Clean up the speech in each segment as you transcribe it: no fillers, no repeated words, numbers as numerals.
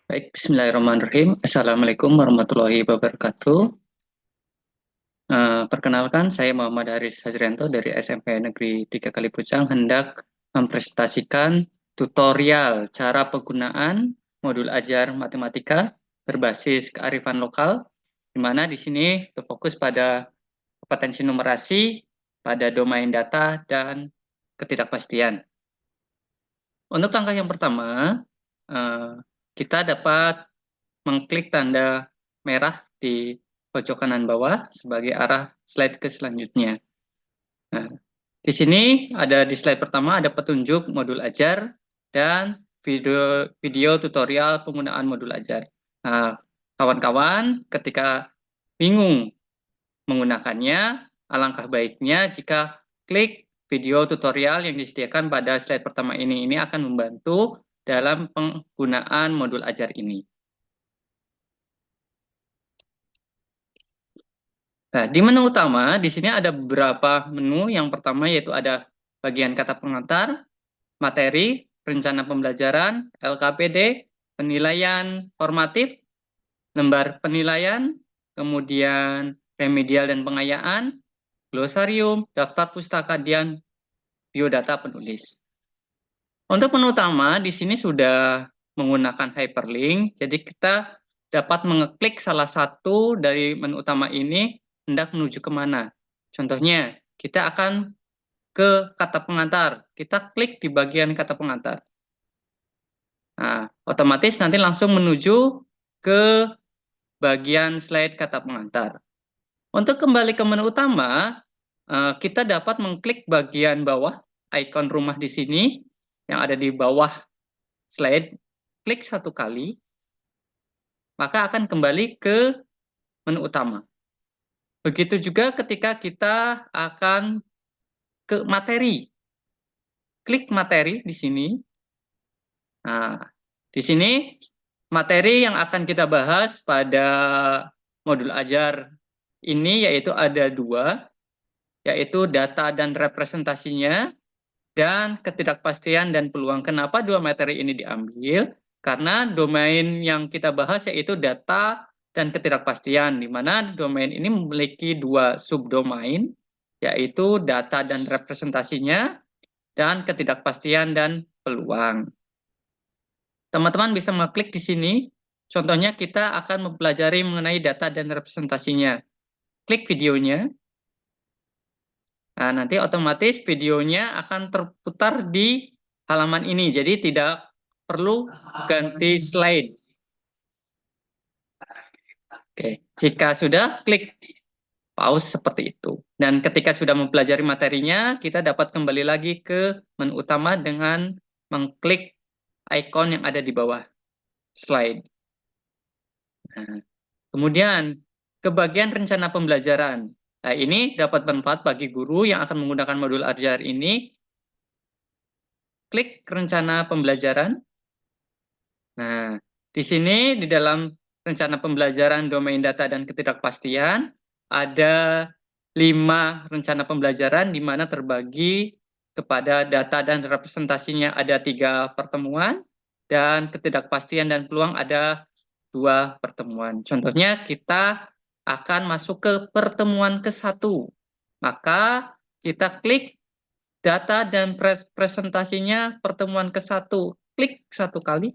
Baik, bismillahirrahmanirrahim. Assalamualaikum warahmatullahi wabarakatuh. Perkenalkan, saya Muhammad Haris Hajrianto dari SMP Negeri 3 Kalipucang hendak mempresentasikan tutorial cara penggunaan modul ajar matematika berbasis kearifan lokal, di mana di sini terfokus pada kompetensi numerasi, pada domain data, dan ketidakpastian. Untuk langkah yang pertama, eh, kita dapat mengklik tanda merah di pojok kanan bawah sebagai arah slide ke selanjutnya. Nah, di sini ada di slide pertama ada petunjuk modul ajar dan video tutorial penggunaan modul ajar. Nah, kawan-kawan ketika bingung menggunakannya, alangkah baiknya jika klik video tutorial yang disediakan pada slide pertama ini. Ini akan membantu dalam penggunaan modul ajar ini. Nah, di menu utama, di sini ada beberapa menu. Yang pertama yaitu ada bagian kata pengantar, materi, rencana pembelajaran, LKPD, penilaian formatif, lembar penilaian, kemudian remedial dan pengayaan, glosarium, daftar pustaka, dan biodata penulis. Untuk menu utama, di sini sudah menggunakan hyperlink, jadi kita dapat mengeklik salah satu dari menu utama ini hendak menuju kemana. Contohnya, kita akan ke kata pengantar. Kita klik di bagian kata pengantar. Nah, otomatis nanti langsung menuju ke bagian slide kata pengantar. Untuk kembali ke menu utama, kita dapat mengklik bagian bawah, ikon rumah di sini, yang ada di bawah slide, klik satu kali, maka akan kembali ke menu utama. Begitu juga ketika kita akan ke materi. Klik materi di sini. Nah, di sini materi yang akan kita bahas pada modul ajar ini yaitu ada dua, yaitu data dan representasinya, dan ketidakpastian dan peluang. Kenapa dua materi ini diambil? Karena domain yang kita bahas yaitu data dan ketidakpastian, di mana domain ini memiliki dua subdomain, yaitu data dan representasinya, dan ketidakpastian dan peluang. Teman-teman bisa mengklik di sini. Contohnya kita akan mempelajari mengenai data dan representasinya. Klik videonya. Nah, nanti otomatis videonya akan terputar di halaman ini. Jadi tidak perlu ganti slide. Oke, jika sudah klik pause seperti itu. Dan ketika sudah mempelajari materinya, kita dapat kembali lagi ke menu utama dengan mengklik ikon yang ada di bawah slide. Nah, kemudian ke bagian rencana pembelajaran. Nah, ini dapat bermanfaat bagi guru yang akan menggunakan modul ajar ini. Klik rencana pembelajaran. Nah, di sini di dalam rencana pembelajaran domain data dan ketidakpastian ada 5 rencana pembelajaran di mana terbagi kepada data dan representasinya ada 3 pertemuan dan ketidakpastian dan peluang ada 2 pertemuan. Contohnya kita akan masuk ke pertemuan ke-1. Maka kita klik data dan presentasinya pertemuan ke-1. Klik satu kali.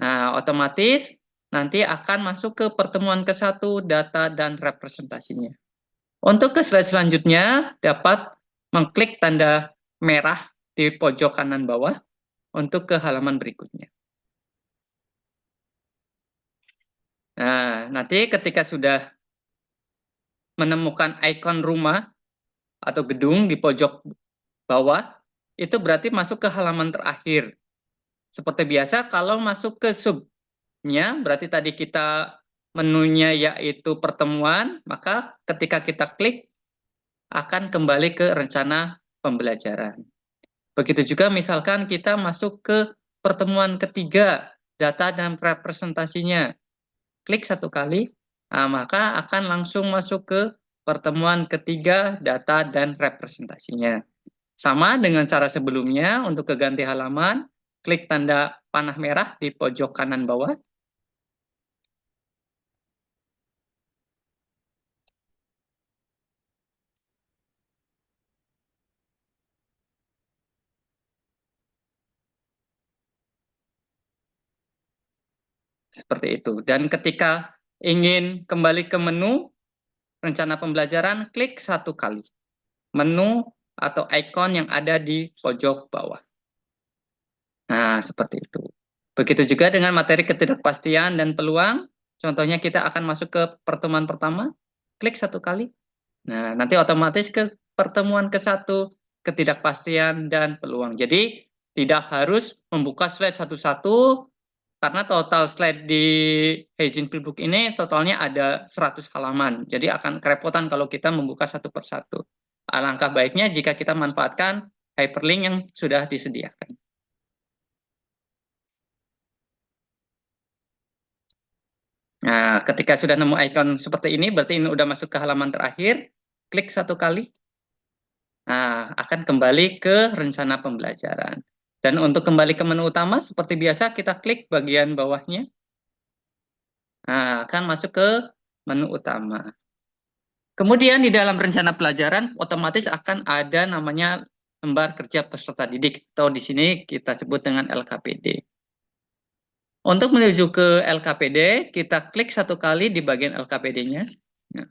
Nah, otomatis nanti akan masuk ke pertemuan ke-1 data dan representasinya. Untuk ke slide selanjutnya, dapat mengklik tanda merah di pojok kanan bawah untuk ke halaman berikutnya. Nah, nanti ketika sudah menemukan ikon rumah atau gedung di pojok bawah, itu berarti masuk ke halaman terakhir. Seperti biasa, kalau masuk ke subnya, berarti tadi kita menunya yaitu pertemuan, maka ketika kita klik, akan kembali ke rencana pembelajaran. Begitu juga misalkan kita masuk ke pertemuan ketiga, data dan representasinya. Klik satu kali, nah, maka akan langsung masuk ke pertemuan ketiga, data dan representasinya. Sama dengan cara sebelumnya, untuk keganti halaman, klik tanda panah merah di pojok kanan bawah. Seperti itu. Dan ketika ingin kembali ke menu rencana pembelajaran, klik 1 kali menu atau ikon yang ada di pojok bawah. Nah, seperti itu. Begitu juga dengan materi ketidakpastian dan peluang. Contohnya kita akan masuk ke pertemuan pertama, klik 1 kali. Nah, nanti otomatis ke pertemuan ke-1, ketidakpastian dan peluang. Jadi, tidak harus membuka slide satu-satu, karena total slide di Heijin Flipbook ini totalnya ada 100 halaman. Jadi akan kerepotan kalau kita membuka satu persatu. Alangkah baiknya jika kita manfaatkan hyperlink yang sudah disediakan. Nah, ketika sudah nemu ikon seperti ini, berarti ini udah masuk ke halaman terakhir. Klik 1 kali. Nah, akan kembali ke rencana pembelajaran. Dan untuk kembali ke menu utama, seperti biasa kita klik bagian bawahnya. Nah, akan masuk ke menu utama. Kemudian di dalam rencana pelajaran otomatis akan ada namanya lembar kerja peserta didik, atau di sini kita sebut dengan LKPD. Untuk menuju ke LKPD, kita klik 1 kali di bagian LKPD-nya. Nah,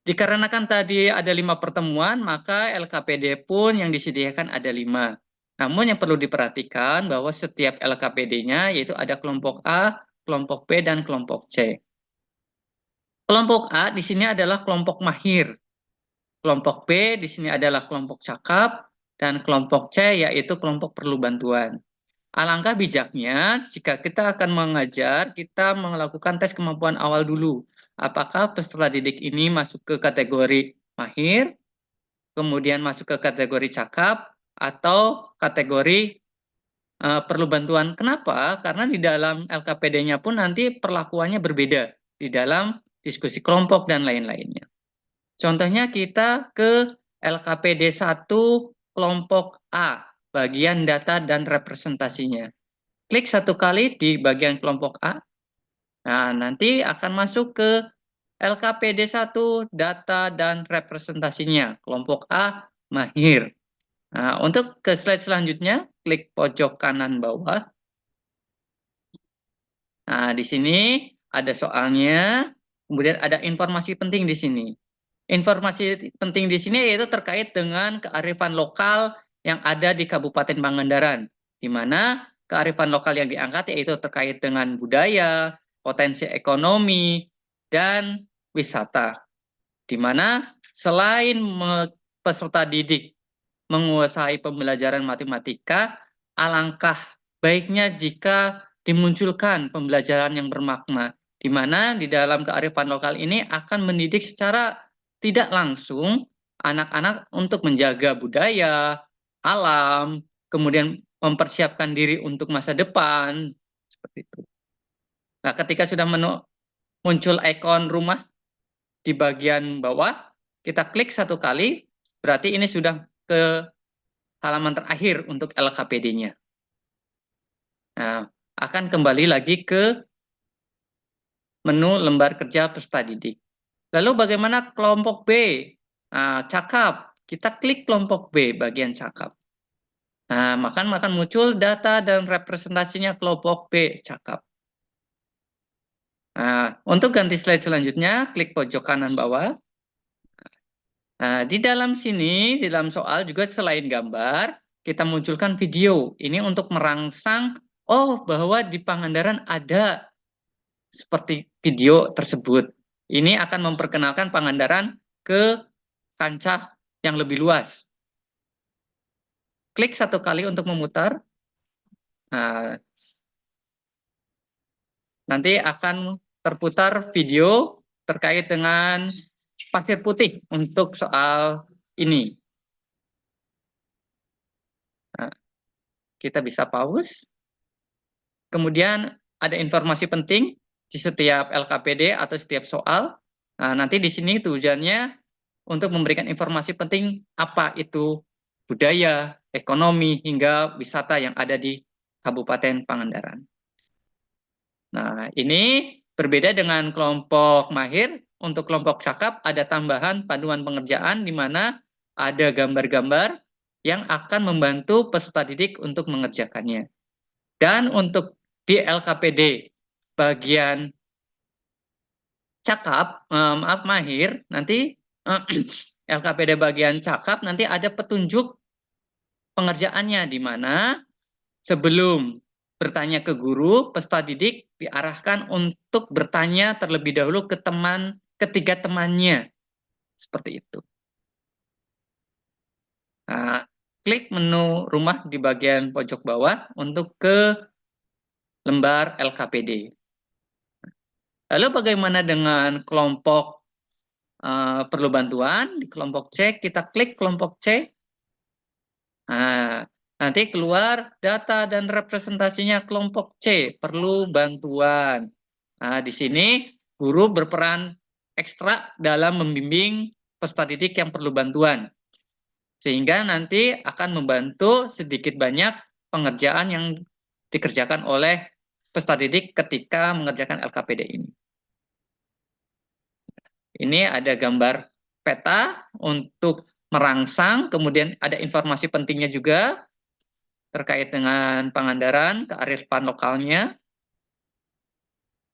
dikarenakan tadi ada 5 pertemuan, maka LKPD pun yang disediakan ada 5. Namun yang perlu diperhatikan bahwa setiap LKPD-nya yaitu ada kelompok A, kelompok B, dan kelompok C. Kelompok A di sini adalah kelompok mahir. Kelompok B di sini adalah kelompok cakap, dan kelompok C yaitu kelompok perlu bantuan. Alangkah bijaknya jika kita akan mengajar, kita melakukan tes kemampuan awal dulu. Apakah peserta didik ini masuk ke kategori mahir, kemudian masuk ke kategori cakap, atau kategori perlu bantuan. Kenapa? Karena di dalam LKPD-nya pun nanti perlakuannya berbeda di dalam diskusi kelompok dan lain-lainnya. Contohnya kita ke LKPD 1 kelompok A, bagian data dan representasinya. Klik 1 kali di bagian kelompok A. Nah, nanti akan masuk ke LKPD 1 data dan representasinya, kelompok A mahir. Nah, untuk ke slide selanjutnya, klik pojok kanan bawah. Nah, di sini ada soalnya, kemudian ada informasi penting di sini. Informasi penting di sini yaitu terkait dengan kearifan lokal yang ada di Kabupaten Pangandaran, di mana kearifan lokal yang diangkat yaitu terkait dengan budaya, potensi ekonomi, dan wisata. Di mana selain peserta didik menguasai pembelajaran matematika, alangkah baiknya jika dimunculkan pembelajaran yang bermakna, di mana di dalam kearifan lokal ini akan mendidik secara tidak langsung anak-anak untuk menjaga budaya, alam, kemudian mempersiapkan diri untuk masa depan, seperti itu. Nah, ketika sudah muncul ikon rumah di bagian bawah, kita klik 1 kali, berarti ini sudah ke halaman terakhir untuk LKPD-nya. Nah, akan kembali lagi ke menu lembar kerja peserta didik. Lalu bagaimana kelompok B? Nah, cakap. Kita klik kelompok B, bagian cakap. Nah, akan muncul data dan representasinya kelompok B, cakap. Nah, untuk ganti slide selanjutnya, klik pojok kanan bawah. Nah, di dalam sini, di dalam soal juga selain gambar, kita munculkan video. Ini untuk merangsang, oh bahwa di Pangandaran ada seperti video tersebut. Ini akan memperkenalkan Pangandaran ke kancah yang lebih luas. Klik 1 kali untuk memutar. Nah, nanti akan terputar video terkait dengan pasir putih untuk soal ini. Nah, kita bisa pause. Kemudian ada informasi penting di setiap LKPD atau setiap soal. Nah, nanti di sini tujuannya untuk memberikan informasi penting apa itu budaya, ekonomi, hingga wisata yang ada di Kabupaten Pangandaran. Nah, ini berbeda dengan kelompok mahir. Untuk kelompok cakap ada tambahan panduan pengerjaan di mana ada gambar-gambar yang akan membantu peserta didik untuk mengerjakannya. Dan untuk di LKPD bagian cakap, maaf mahir, nanti LKPD bagian cakap nanti ada petunjuk pengerjaannya di mana sebelum bertanya ke guru, peserta didik diarahkan untuk bertanya terlebih dahulu ke ketiga temannya. Seperti itu. Nah, klik menu rumah di bagian pojok bawah untuk ke lembar LKPD. Lalu bagaimana dengan kelompok perlu bantuan? Di kelompok C, kita klik kelompok C. Nah, nanti keluar data dan representasinya kelompok C, perlu bantuan. Nah, di sini guru berperan ekstra dalam membimbing peserta didik yang perlu bantuan. Sehingga nanti akan membantu sedikit banyak pengerjaan yang dikerjakan oleh peserta didik ketika mengerjakan LKPD ini. Ini ada gambar peta untuk merangsang, kemudian ada informasi pentingnya juga terkait dengan Pangandaran, kearifan lokalnya.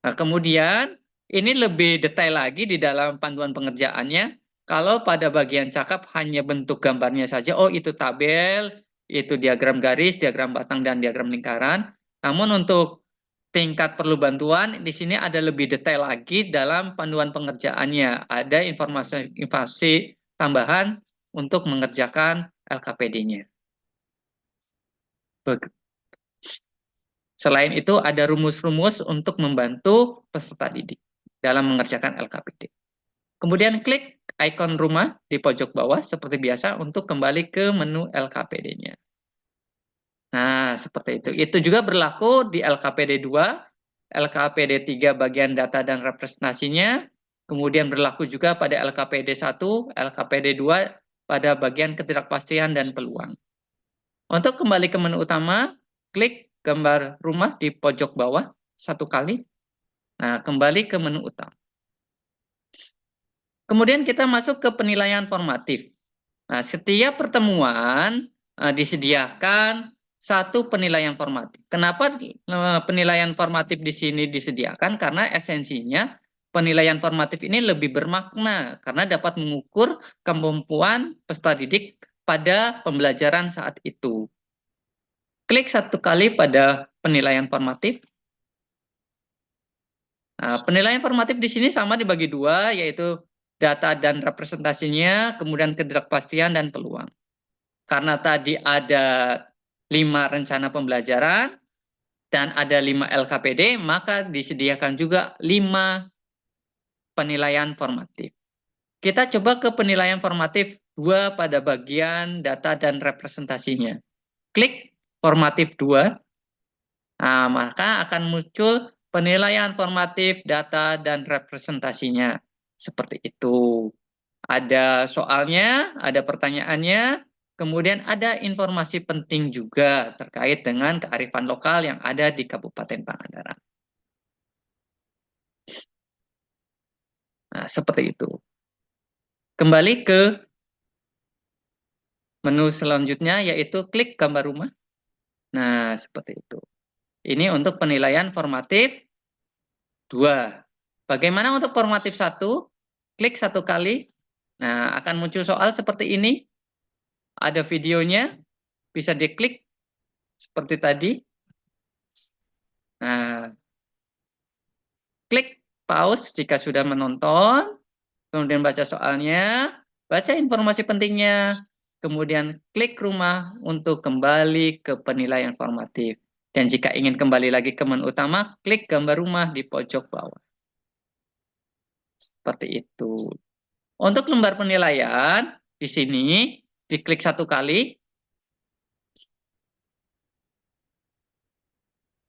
Nah, kemudian ini lebih detail lagi di dalam panduan pengerjaannya. Kalau pada bagian cakap hanya bentuk gambarnya saja, oh itu tabel, itu diagram garis, diagram batang, dan diagram lingkaran. Namun untuk tingkat perlu bantuan, di sini ada lebih detail lagi dalam panduan pengerjaannya. Ada informasi tambahan untuk mengerjakan LKPD-nya. Selain itu, ada rumus-rumus untuk membantu peserta didik dalam mengerjakan LKPD. Kemudian klik ikon rumah di pojok bawah seperti biasa untuk kembali ke menu LKPD-nya. Nah, seperti itu. Itu juga berlaku di LKPD 2, LKPD 3 bagian data dan representasinya, kemudian berlaku juga pada LKPD 1, LKPD 2 pada bagian ketidakpastian dan peluang. Untuk kembali ke menu utama, klik gambar rumah di pojok bawah satu kali. Nah, kembali ke menu utama. Kemudian kita masuk ke penilaian formatif. Nah, setiap pertemuan disediakan satu penilaian formatif. Kenapa penilaian formatif di sini disediakan? Karena esensinya penilaian formatif ini lebih bermakna karena dapat mengukur kemampuan peserta didik pada pembelajaran saat itu. Klik satu kali pada penilaian formatif. Nah, penilaian formatif di sini sama dibagi dua, yaitu data dan representasinya, kemudian ketidakpastian dan peluang. Karena tadi ada 5 rencana pembelajaran dan ada 5 LKPD, maka disediakan juga 5 penilaian formatif. Kita coba ke penilaian formatif 2 pada bagian data dan representasinya. Klik formatif 2. Nah, maka akan muncul penilaian formatif data dan representasinya. Seperti itu. Ada soalnya, ada pertanyaannya, kemudian ada informasi penting juga terkait dengan kearifan lokal yang ada di Kabupaten Pangandaran. Nah, seperti itu. Kembali ke menu selanjutnya, yaitu klik gambar rumah. Nah, seperti itu. Ini untuk penilaian formatif 2. Bagaimana untuk formatif 1? Klik satu kali. Nah, akan muncul soal seperti ini. Ada videonya, bisa diklik seperti tadi. Nah, klik pause jika sudah menonton, kemudian baca soalnya, baca informasi pentingnya, kemudian klik rumah untuk kembali ke penilaian formatif. Dan jika ingin kembali lagi ke menu utama, klik gambar rumah di pojok bawah. Seperti itu. Untuk lembar penilaian, di sini diklik satu kali.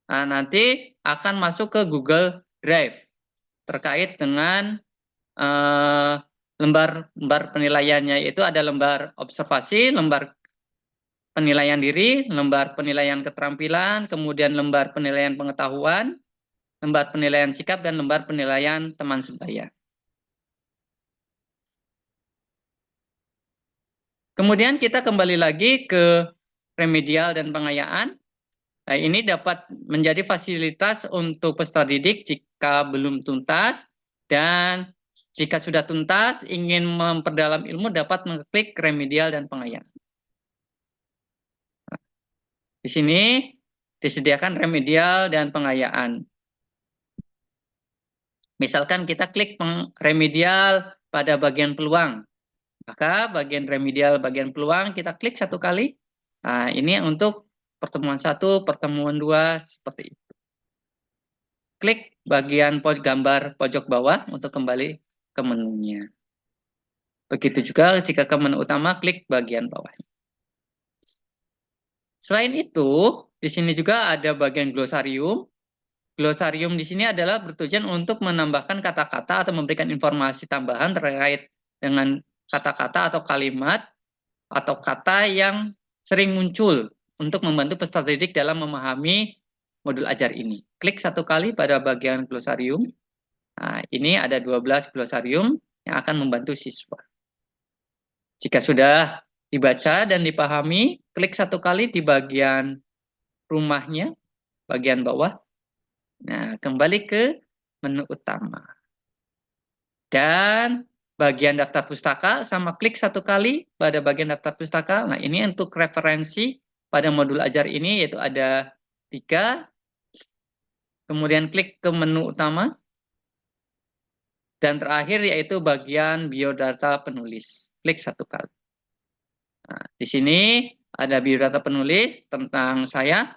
Nah, nanti akan masuk ke Google Drive terkait dengan lembar penilaiannya, yaitu ada lembar observasi, lembar penilaian diri, lembar penilaian keterampilan, kemudian lembar penilaian pengetahuan, lembar penilaian sikap, dan lembar penilaian teman sebaya. Kemudian kita kembali lagi ke remedial dan pengayaan. Nah, ini dapat menjadi fasilitas untuk peserta didik jika belum tuntas, dan jika sudah tuntas ingin memperdalam ilmu dapat mengklik remedial dan pengayaan. Di sini disediakan remedial dan pengayaan. Misalkan kita klik remedial pada bagian peluang, maka bagian remedial bagian peluang kita klik satu kali. Nah, ini untuk pertemuan 1, pertemuan 2, seperti itu. Klik bagian gambar pojok bawah untuk kembali ke menunya. Begitu juga jika ke menu utama, klik bagian bawah. Selain itu, di sini juga ada bagian glosarium. Glosarium di sini adalah bertujuan untuk menambahkan kata-kata atau memberikan informasi tambahan terkait dengan kata-kata atau kalimat atau kata yang sering muncul untuk membantu peserta didik dalam memahami modul ajar ini. Klik satu kali pada bagian glosarium. Nah, ini ada 12 glosarium yang akan membantu siswa. Jika sudah dibaca dan dipahami, klik satu kali di bagian rumahnya, bagian bawah. Nah, kembali ke menu utama. Dan bagian daftar pustaka, sama klik satu kali pada bagian daftar pustaka. Nah, ini untuk referensi pada modul ajar ini, yaitu ada 3. Kemudian klik ke menu utama. Dan terakhir yaitu bagian biodata penulis. Klik satu kali. Nah, di sini ada biodata penulis tentang saya,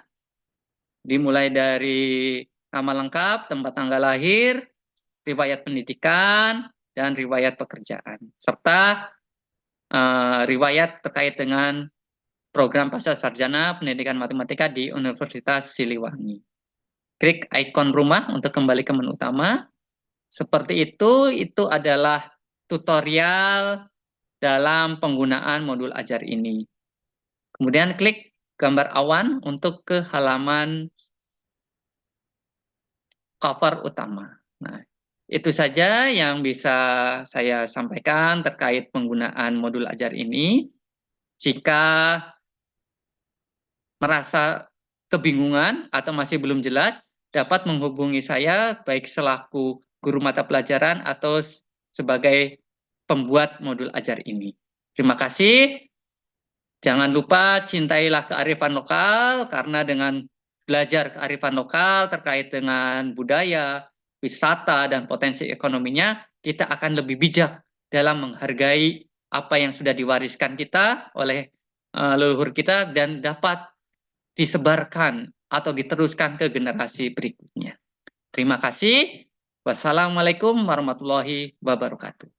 dimulai dari nama lengkap, tempat tanggal lahir, riwayat pendidikan, dan riwayat pekerjaan, serta riwayat terkait dengan program pasca sarjana pendidikan matematika di Universitas Siliwangi. Klik ikon rumah untuk kembali ke menu utama. Seperti itu adalah tutorial dalam penggunaan modul ajar ini. Kemudian klik gambar awan untuk ke halaman cover utama. Nah, itu saja yang bisa saya sampaikan terkait penggunaan modul ajar ini. Jika merasa kebingungan atau masih belum jelas, dapat menghubungi saya baik selaku guru mata pelajaran atau sebagai pembuat modul ajar ini. Terima kasih. Jangan lupa cintailah kearifan lokal, karena dengan belajar kearifan lokal terkait dengan budaya, wisata, dan potensi ekonominya, kita akan lebih bijak dalam menghargai apa yang sudah diwariskan kita oleh leluhur kita dan dapat disebarkan atau diteruskan ke generasi berikutnya. Terima kasih. Wassalamualaikum warahmatullahi wabarakatuh.